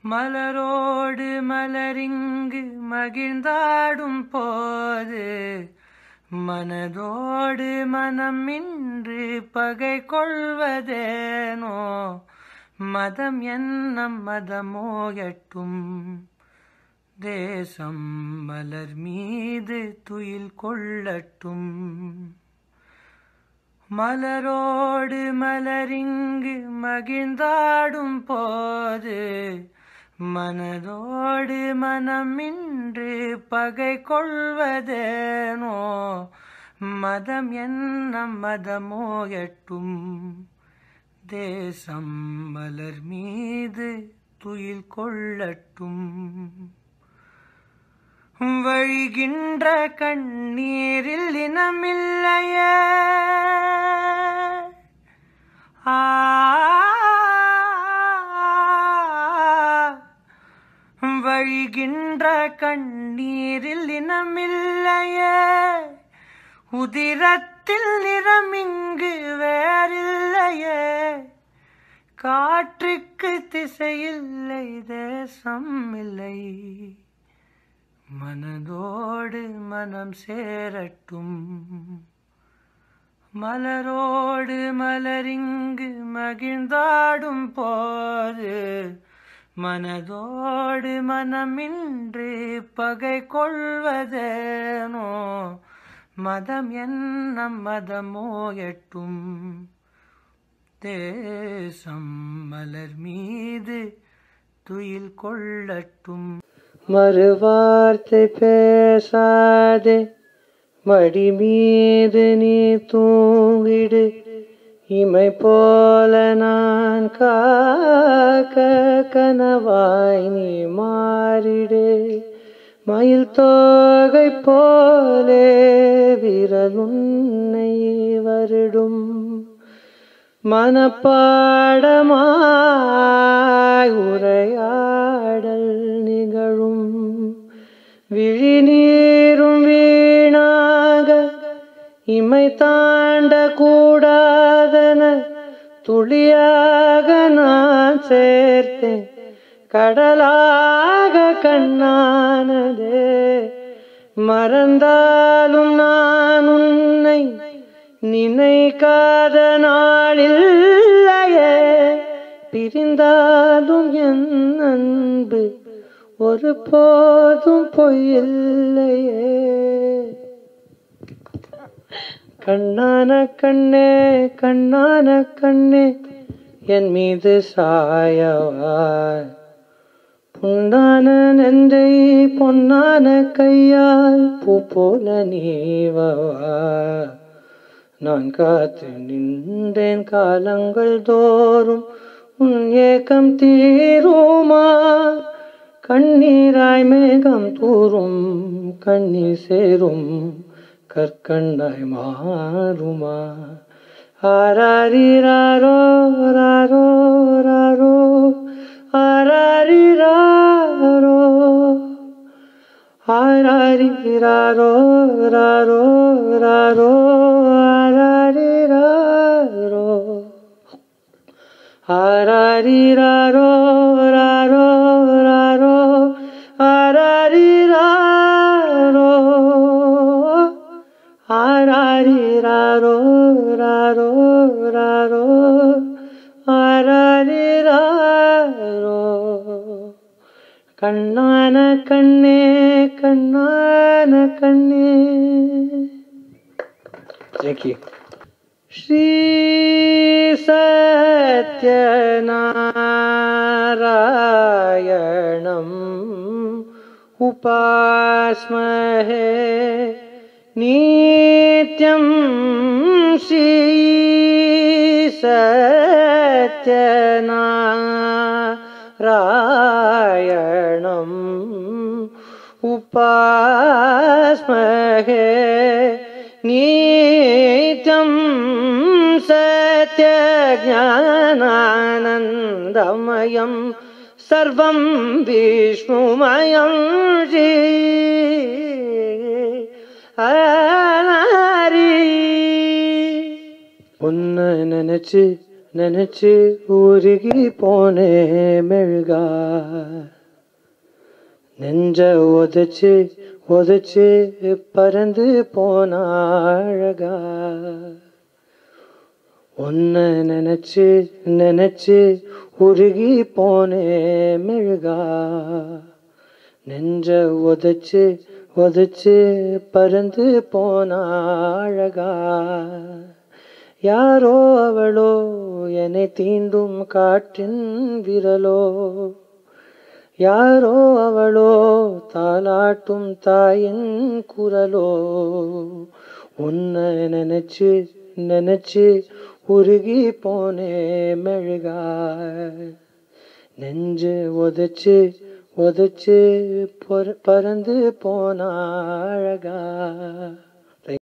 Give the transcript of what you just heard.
மலரோடு மலரிங்கு மகிழ்ந்தாடும் போது மனதோடு மனம் இன்று பகை கொள்வதேனோ மதம் என்னம் மதமோ எட்டும் தேசம் மலர் மீது துயில் கொள்ளட்டும். மலரோடு மலரிங்கு மகிழ்ந்தாடும் போது மனதோடு மனமின்று பகை கொள்வதேனோ மதம் என்னம் மதமோ எட்டும் தேசம் மலர் மீது துயில் கொள்ளட்டும். வழிகின்ற கண்ணீரில் இனமில்லையே வழிகின்ற கண்ணீரில் இனமில்லையே உதிரத்தில் நிறமிங்கு வேறில்லையே காற்றுக்கு திசையில்லை தேசம் இல்லை மனதோடு மனம் சேரட்டும். மலரோடு மலரிங்கு மகிழ்ந்தாடும் போது மனதோடு மனமின்று பகை கொள்வதேனோ மதம் என்னம் மதமோ எட்டும் தேசம் மலர் மீது துயில் கொள்ளட்டும். மறுவார்த்தை பேசாதே மடி மீது நீ தூங்கிடு இமை போல நான் காக்க கனவாய் நீ மாறிடு. மயில் தோகை போலே விரலுன்னை வருடும் மனப்பாடமாய் உரையாடல் நிகழும். விழிநீரும் வீணாக இமை தாண்ட கூடாதன துளியாக நான் சேர்த்தேன் கடலாக கண்ணானதே. மறந்தாலும் நான் உன்னை நினைக்காத நாளில்லையே பிரிந்தாலும் என் அன்பு ஒரு போதும் பொய்யில்லையே. கண்ணான கண்ணே கண்ணான கண்ணே என் மீது சாயவா புண்ணான நெஞ்சை பொன்னான கையால் பூ போல நீவவா. நான் காத்து நின்றேன் காலங்கள் தோறும் உன் ஏக்கம் தீருமா. கண்ணீராய் மேகம் தூரும் கண்ணீர் சேரும் கற்கண்டாய் மாறுமா. ஆராரிராரோ ராரோ ராரோ ஆராரிராரோ ஆராரிராரோ ராரோ ராரோ ஆராரிராரோ ஆராரிராரோ ராரோ ராரோ ஆராரிராரோ ஆராரிராரோ ராரோ ராரோ ஆராரிராரோ. கண்ணான கண்ணே கண்ணான கண்ணே. Thank you. ஸ்ரீ சத்யநாராயணம் உபாஸ்மஹே நித்யம். ஸ்ரீ சத்யநாராயணம் உபாஸ்மஹே நித்யம். சத்யஞானானந்தமயம் சர்வம் விஷ்ணுமயம். உன்னை நினைச்சு நினைச்சு உருகி போனே மெழுகா நெஞ்ச உதைச்சு உதைச்சு பறந்து போன அழகா உன்னை நினைச்சு நினைச்சு உருகி போனே மெழுகா நெஞ்ச உதைச்சு உதைச்சு பறந்து போன அழகா யாரோ அவளோ என்னை தீண்டும் காற்றின் விரலோ யாரோ அவளோ தாலாட்டும் தாயின் குரலோ உன்னை நினைச்சு நினைச்சு உருகி போனே மெழுகா நெஞ்சு உதைச்சு உதைச்சு பறந்து போன அழகா